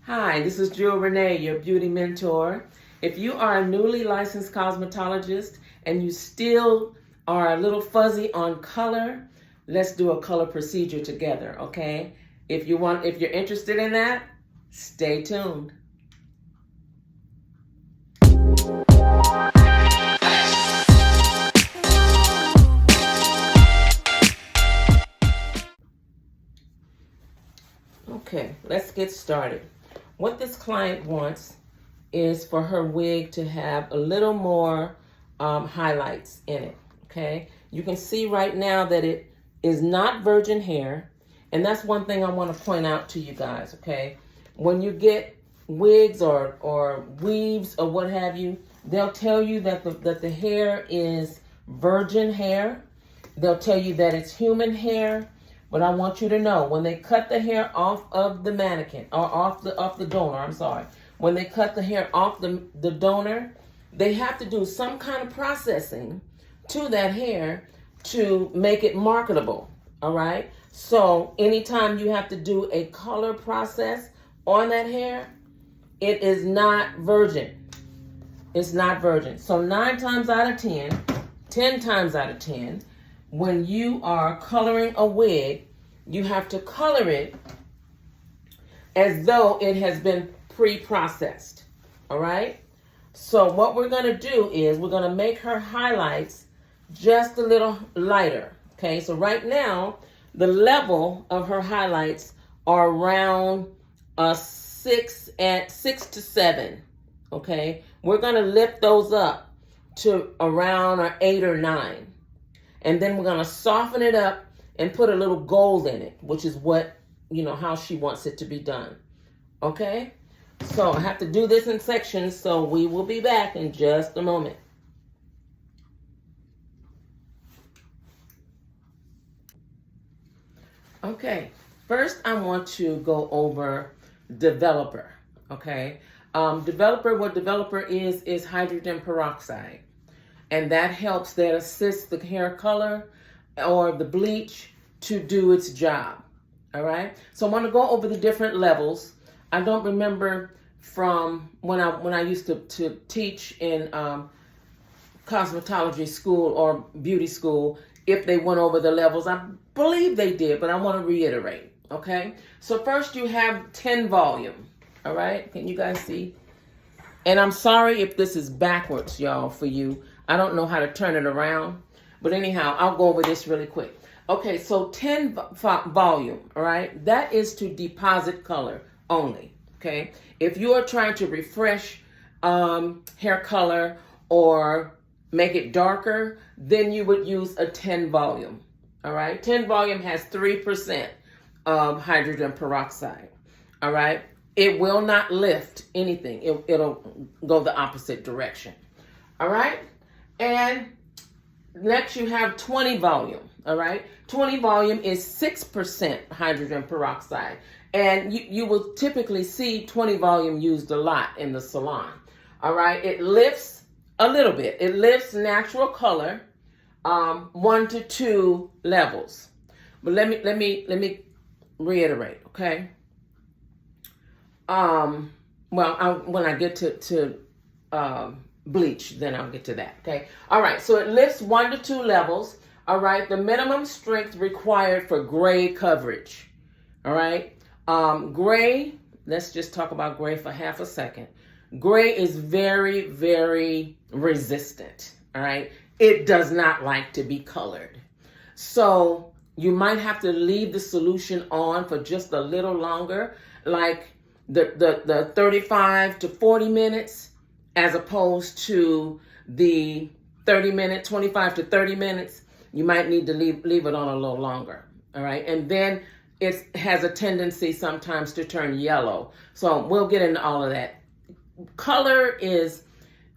Hi, this is Jill Renee, your beauty mentor. If you are a newly licensed cosmetologist and you still are a little fuzzy on color, let's do a color procedure together, okay? If you're interested in that, stay tuned. Okay, let's get started. What this client wants is for her wig to have a little more highlights in it, okay? You can see right now that it is not virgin hair, and that's one thing I want to point out to you guys, okay? When you get wigs or weaves or what have you, they'll tell you that the hair is virgin hair. They'll tell you that it's human hair. But I want you to know, when they cut the hair off of the mannequin, or off the donor, when they cut the hair off the donor, they have to do some kind of processing to that hair to make it marketable, all right? So anytime you have to do a color process on that hair, it is not virgin. It's not virgin. So 9 times out of 10, 10 times out of 10, when you are coloring a wig, you have to color it as though it has been pre-processed, all right? So what we're going to do is we're going to make her highlights just a little lighter, okay? So right now, the level of her highlights are around 6 to 7, okay? We're going to lift those up to around 8 or 9. And then we're going to soften it up and put a little gold in it, which is what, how she wants it to be done. Okay? So I have to do this in sections, so we will be back in just a moment. Okay, first I want to go over developer, okay? What developer is hydrogen peroxide. And that helps, that assists the hair color or the bleach to do its job, all right? So I want to go over the different levels. I don't remember from when I used to teach in cosmetology school or beauty school if they went over the levels. I believe they did, but I want to reiterate, okay? So first you have 10 volume, all right? Can you guys see? And I'm sorry if this is backwards, y'all, for you. I don't know how to turn it around. But anyhow, I'll go over this really quick. Okay, so 10 volume, all right? That is to deposit color only, okay? If you are trying to refresh hair color or make it darker, then you would use a 10 volume, all right? 10 volume has 3% of hydrogen peroxide, all right? It will not lift anything. It'll go the opposite direction, all right? And next you have 20 volume, all right? 20 volume is 6% hydrogen peroxide. And you will typically see 20 volume used a lot in the salon, all right? It lifts a little bit. It lifts natural color 1 to 2 levels. But let me reiterate, okay? When I get to bleach, then I'll get to that, okay? All right, so it lifts 1 to 2 levels, all right? The minimum strength required for gray coverage, all right? Gray, let's just talk about gray for half a second. Gray is very, very resistant, all right? It does not like to be colored. So you might have to leave the solution on for just a little longer, like the 35 to 40 minutes, as opposed to the 25 to 30 minutes. You might need to leave it on a little longer, all right? And then it has a tendency sometimes to turn yellow. So we'll get into all of that. Color is,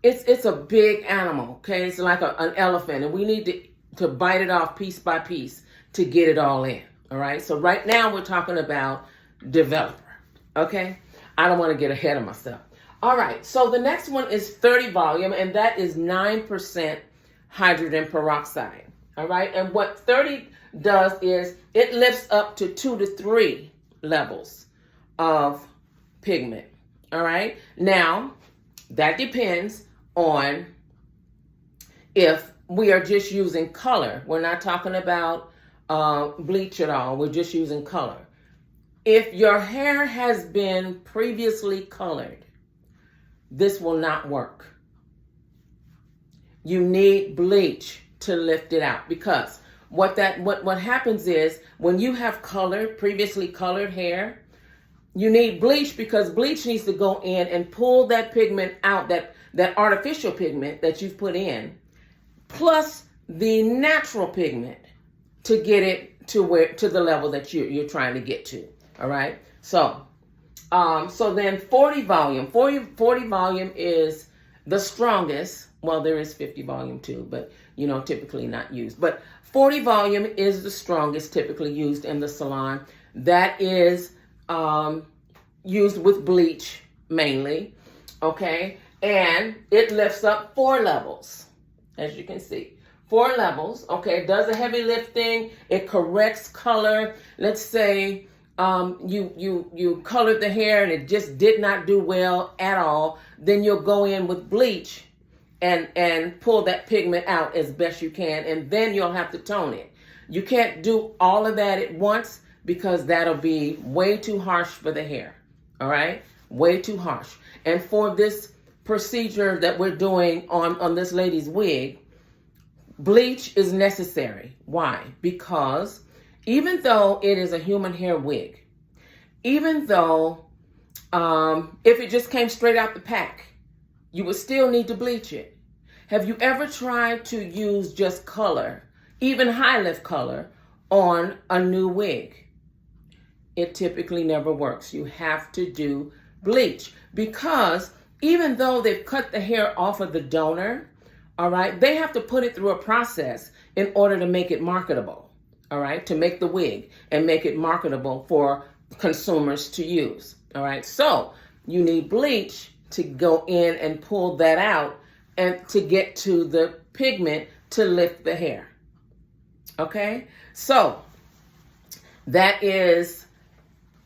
it's a big animal, okay? It's like an elephant, and we need to bite it off piece by piece to get it all in, all right? So right now we're talking about developer, okay? I don't want to get ahead of myself. All right, so the next one is 30 volume, and that is 9% hydrogen peroxide, all right? And what 30 does is it lifts up to 2 to 3 levels of pigment. All right. Now, that depends on if we are just using color. We're not talking about bleach at all. We're just using color. If your hair has been previously colored, this will not work. You need bleach to lift it out, because what happens is when you have previously colored hair, you need bleach, because bleach needs to go in and pull that pigment out, that artificial pigment that you've put in, plus the natural pigment, to get it to the level that you're trying to get to. All right. So then 40 volume is the strongest. Well, there is 50 volume too, but typically not used. But 40 volume is the strongest, typically used in the salon. That is used with bleach mainly. Okay. And it lifts up 4 levels, as you can see. 4 levels. Okay. It does a heavy lifting. It corrects color. Let's say you colored the hair and it just did not do well at all. Then you'll go in with bleach and pull that pigment out as best you can, and then you'll have to tone it. You can't do all of that at once, because that'll be way too harsh for the hair. All right? Way too harsh. And for this procedure that we're doing on this lady's wig, bleach is necessary. Why? Because even though it is a human hair wig, even though if it just came straight out the pack, you would still need to bleach it. Have you ever tried to use just color, even high lift color, on a new wig? It typically never works. You have to do bleach, because even though they've cut the hair off of the donor, all right, they have to put it through a process in order to make it marketable, all right, to make the wig and make it marketable for consumers to use, all right? So you need bleach to go in and pull that out and to get to the pigment to lift the hair, okay? So that is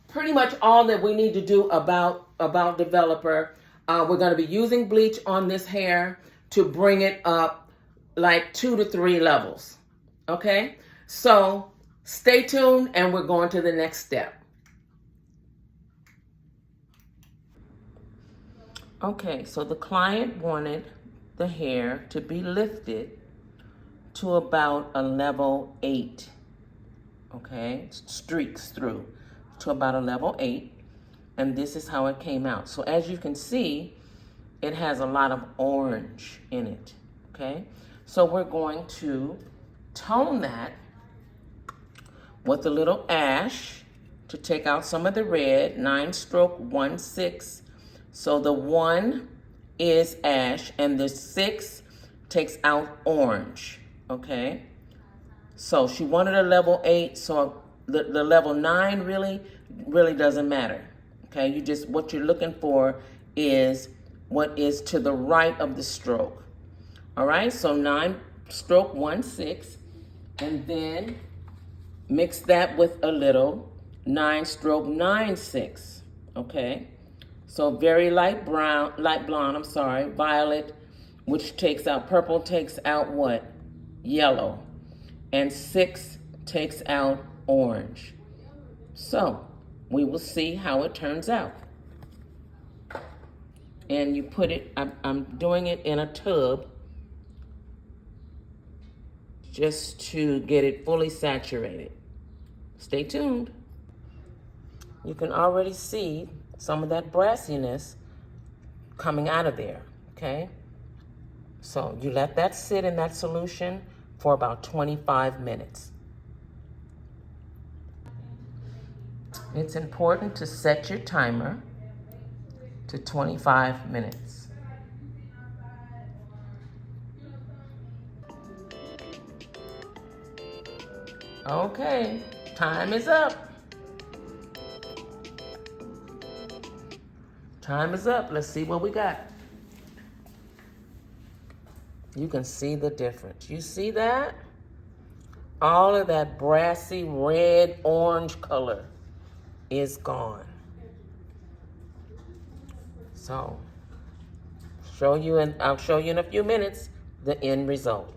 pretty much all that we need to do about developer. We're going to be using bleach on this hair to bring it up like 2 to 3 levels, okay? So stay tuned, and we're going to the next step. Okay, so the client wanted the hair to be lifted to about a level 8, okay? Streaks through to about a level 8, and this is how it came out. So as you can see, it has a lot of orange in it, okay? So we're going to tone that with a little ash to take out some of the red, 9-stroke 1/6. So the 1 is ash and the 6 takes out orange, okay? So she wanted a level 8, so the level 9 really doesn't matter, okay? What you're looking for is what is to the right of the stroke. All right, so 9-stroke 1/6, and then mix that with a little 9-stroke 9/6, okay? So very light blonde, violet, which takes out, purple takes out what? Yellow. And 6 takes out orange. So we will see how it turns out. And you put it, I'm doing it in a tub just to get it fully saturated. Stay tuned. You can already see some of that brassiness coming out of there, okay? So you let that sit in that solution for about 25 minutes. It's important to set your timer to 25 minutes. Okay, time is up. Time is up. Let's see what we got. You can see the difference. You see that? All of that brassy red, orange color is gone. So, I'll show you in a few minutes the end result.